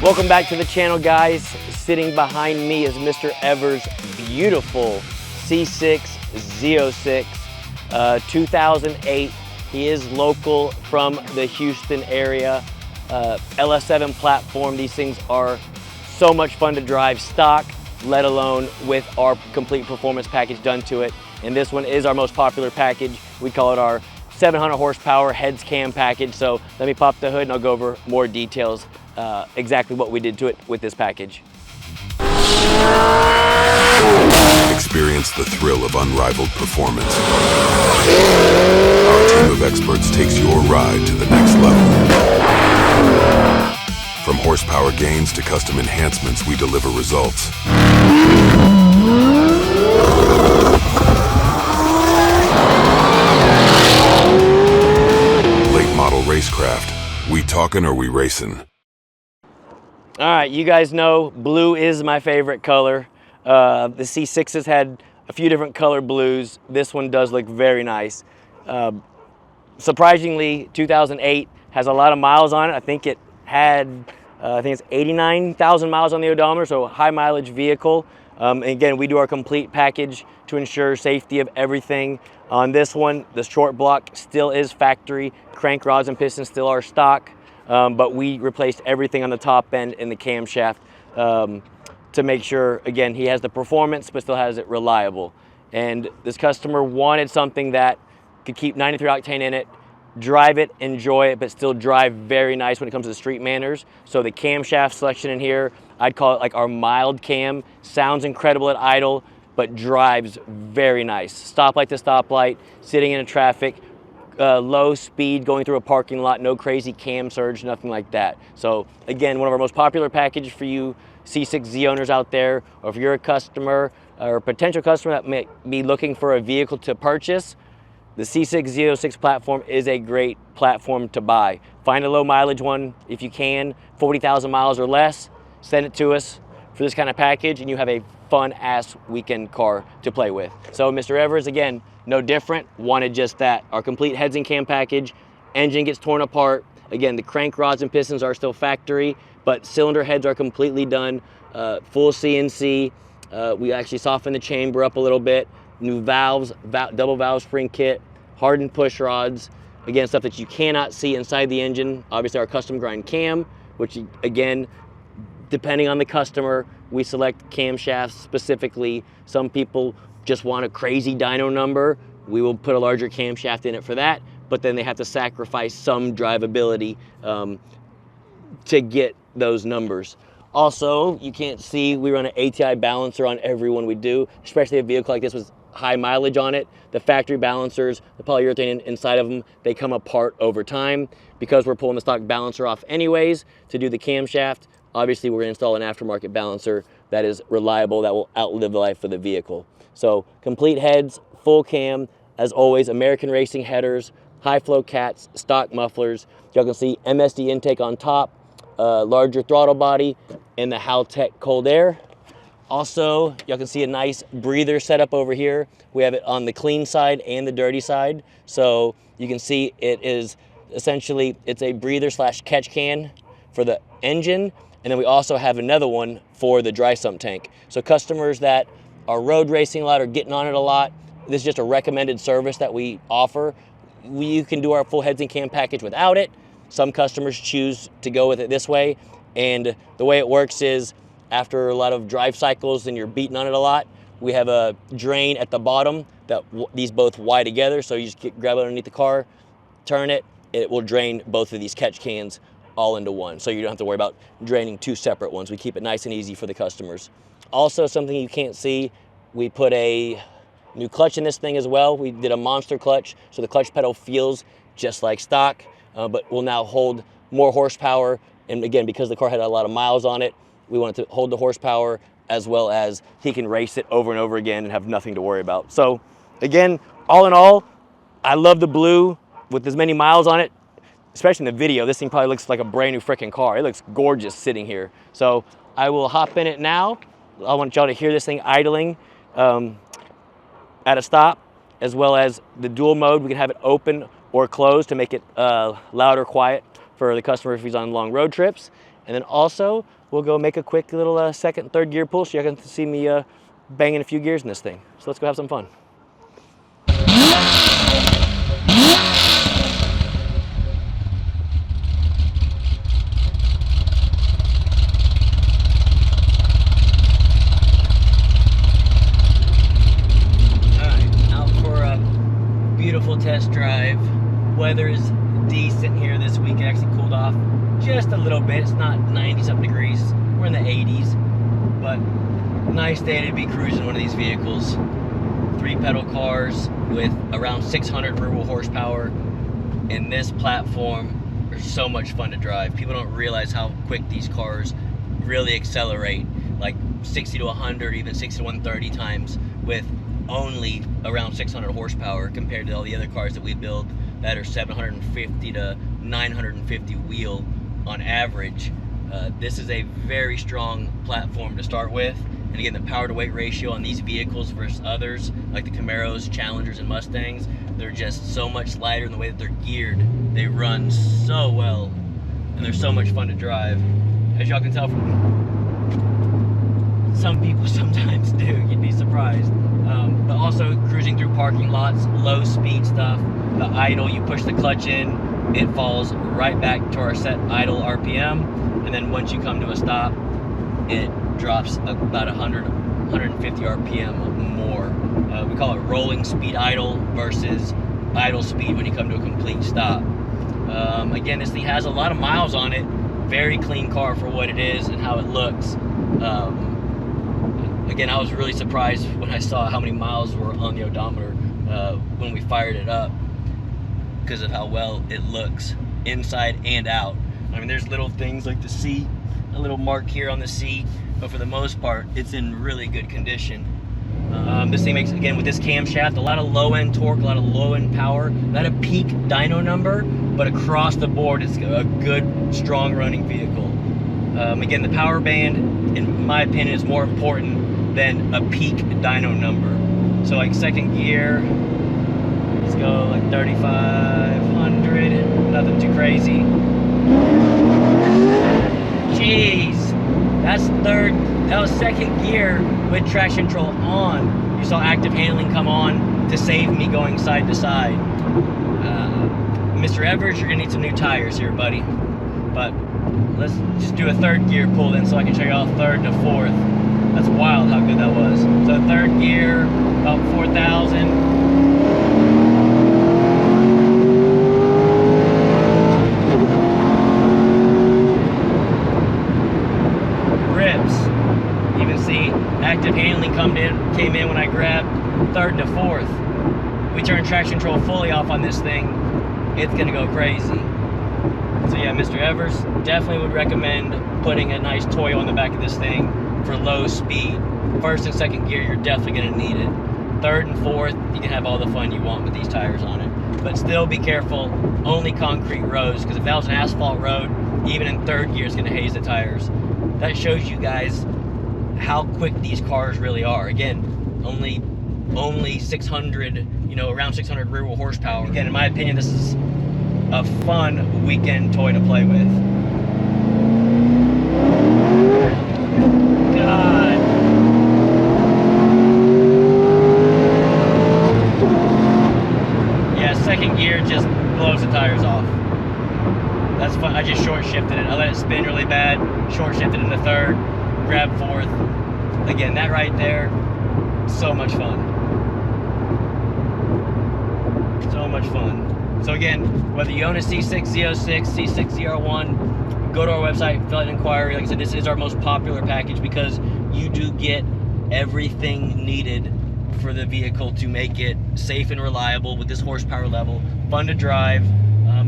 Welcome back to the channel, guys. Sitting behind me is Mr. Evers' beautiful C6 Z06 2008. He is local from the Houston area. LS7 platform. These things are so much fun to drive stock, let alone with our complete performance package done to it. And this one is our most popular package. We call it our 700 horsepower heads cam package. So let me pop the hood and I'll go over more details, exactly what we did to it with this package. Experience the thrill of unrivaled performance. Our team of experts takes your ride to the next level. From horsepower gains to custom enhancements, we deliver results. Late model Racecraft. We talking or we racing? All right, you guys know blue is my favorite color. The C6 has had a few different color blues. This one does look very nice. Surprisingly, 2008 has a lot of miles on it. I think it had, I think it's 89,000 miles on the odometer, so a high mileage vehicle. Again, we do our complete package to ensure safety of everything. On this one, the short block still is factory. Crank rods and pistons still are stock. But we replaced everything on the top end in the camshaft to make sure, again, he has the performance, but still has it reliable. And this customer wanted something that could keep 93 octane in it, drive it, enjoy it, but still drive very nice when it comes to the street manners. So the camshaft selection in here, I'd call it like our mild cam. Sounds incredible at idle, but drives very nice. Stoplight to stoplight, sitting in a traffic, low speed going through a parking lot, no crazy cam surge, nothing like that. So again, one of our most popular packages for you C6 Z owners out there, or if you're a customer or a potential customer that may be looking for a vehicle to purchase, the C6 Z06 platform is a great platform to buy. Find a low mileage one if you can, 40,000 miles or less, send it to us for this kind of package and you have a fun ass weekend car to play with. So Mr. Evers, again, no different, wanted just that. Our complete heads and cam package, engine gets torn apart. Again, the crank rods and pistons are still factory, but cylinder heads are completely done, full CNC. We actually softened the chamber up a little bit. New valves, double valve spring kit, hardened push rods. Again, stuff that you cannot see inside the engine. Obviously our custom grind cam, which again, depending on the customer, we select camshafts specifically. Some people just want a crazy dyno number. We will put a larger camshaft in it for that, but then they have to sacrifice some drivability to get those numbers. Also, you can't see, we run an ATI balancer on every one we do, especially a vehicle like this with high mileage on it. The factory balancers, the polyurethane inside of them, they come apart over time. Because we're pulling the stock balancer off anyways to do the camshaft, obviously we're gonna install an aftermarket balancer that is reliable, that will outlive the life of the vehicle. So complete heads, full cam, as always, American Racing headers, high flow cats, stock mufflers. Y'all can see MSD intake on top, larger throttle body, and the Haltech cold air. Also, y'all can see a nice breather setup over here. We have it on the clean side and the dirty side. So you can see it is essentially, it's a breather slash catch can for the engine. And then we also have another one for the dry sump tank. So customers that are road racing a lot or getting on it a lot, this is just a recommended service that we offer. You can do our full heads and cam package without it. Some customers choose to go with it this way. And the way it works is after a lot of drive cycles and you're beating on it a lot, we have a drain at the bottom that these both wide together. So you just grab it underneath the car, turn it, it will drain both of these catch cans all into one. So you don't have to worry about draining two separate ones. We keep it nice and easy for the customers. Also, something you can't see, we put a new clutch in this thing as well. We did a monster clutch, so the clutch pedal feels just like stock, but will now hold more horsepower. And again, because the car had a lot of miles on it, we wanted to hold the horsepower as well as he can race it over and over again and have nothing to worry about. So again, all in all, I love the blue with as many miles on it, especially in the video. This thing probably looks like a brand new freaking car. It looks gorgeous sitting here. So I will hop in it now. I want y'all to hear this thing idling at a stop, as well as the dual mode. We can have it open or closed to make it loud or quiet for the customer if he's on long road trips. And then also, we'll go make a quick little second, third gear pull so you can see me banging a few gears in this thing. So let's go have some fun. Beautiful test drive. Weather is decent here this week. It actually cooled off just a little bit. It's not 90-something degrees. We're in the 80s, but nice day to be cruising one of these vehicles. 3-pedal cars with around 600 rear-wheel horsepower. And this platform is so much fun to drive. People don't realize how quick these cars really accelerate, like 60 to 100, even 60 to 130 times with only around 600 horsepower compared to all the other cars that we build that are 750 to 950 wheel on average. This is a very strong platform to start with, and again, the power to weight ratio on these vehicles versus others like the Camaros, Challengers, and Mustangs, they're just so much lighter in the way that they're geared. They run so well, and they're so much fun to drive. As y'all can tell from some people sometimes do, you'd be surprised. But also cruising through parking lots, low speed stuff, the idle, you push the clutch in, it falls right back to our set idle RPM, and then once you come to a stop, it drops about 150 RPM more. We call it rolling speed idle versus idle speed when you come to a complete stop. Again, this thing has a lot of miles on it, very clean car for what it is and how it looks. Again, I was really surprised when I saw how many miles were on the odometer when we fired it up because of how well it looks inside and out. I mean, there's little things like the seat, a little mark here on the seat, but for the most part, it's in really good condition. This thing makes, again, with this camshaft, a lot of low-end torque, a lot of low-end power, not a peak dyno number, but across the board, it's a good, strong running vehicle. Again, the power band, in my opinion, is more important than a peak dyno number. So like second gear, let's go like 3,500, nothing too crazy. Jeez, that was second gear with traction control on. You saw active handling come on to save me going side to side. Mr. Evers, you're gonna need some new tires here, buddy. But let's just do a third gear pull then so I can show you all third to fourth. That's wild how good that was. So third gear, about 4,000. Grips. You can see active handling came in when I grabbed third to fourth. We turn traction control fully off on this thing, it's gonna go crazy. So yeah, Mr. Evers, definitely would recommend putting a nice toy on the back of this thing for low speed. First and second gear, you're definitely gonna need it. Third and fourth, you can have all the fun you want with these tires on it. But still be careful, only concrete roads, because if that was an asphalt road, even in third gear, it's gonna haze the tires. That shows you guys how quick these cars really are. Again, only 600, around 600 rear wheel horsepower. Again, in my opinion, this is a fun weekend toy to play with. God. Yeah, second gear just blows the tires off. That's fun. I just short shifted it. I let it spin really bad, short shifted into third, grab fourth. Again, that right there, so much fun. So much fun. So again, whether you own a C6 Z06, C6 Z01, go to our website, fill out an inquiry. Like I said, this is our most popular package because you do get everything needed for the vehicle to make it safe and reliable with this horsepower level, fun to drive.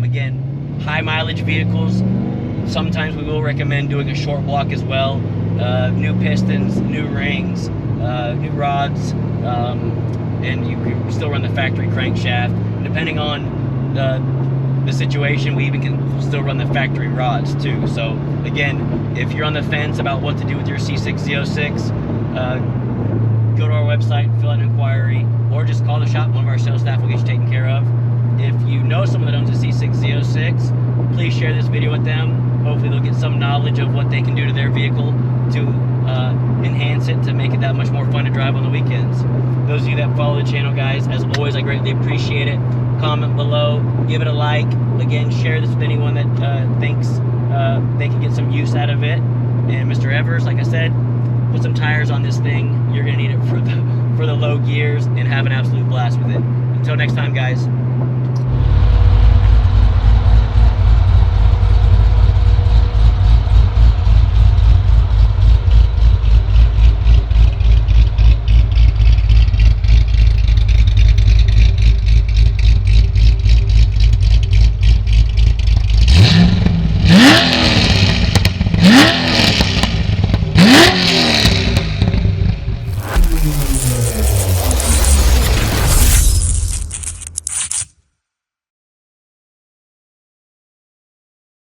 Again, high mileage vehicles, sometimes we will recommend doing a short block as well. New pistons, new rings, new rods, and you can still run the factory crankshaft. Depending on the situation, we even can still run the factory rods too. So again, if you're on the fence about what to do with your C6 Z06, go to our website, fill out an inquiry, or just call the shop. One of our sales staff will get you taken care of. If you know someone that owns a C6 Z06, please share this video with them. Hopefully they'll get some knowledge of what they can do to their vehicle to enhance it, to make it that much more fun to drive on the weekends. Those of you that follow the channel, guys, as always, I greatly appreciate it. Comment below, give it a like. Again, share this with anyone that thinks they can get some use out of it. And Mr. Evers, like I said, put some tires on this thing. You're gonna need it for the low gears, and have an absolute blast with it. Until next time, guys.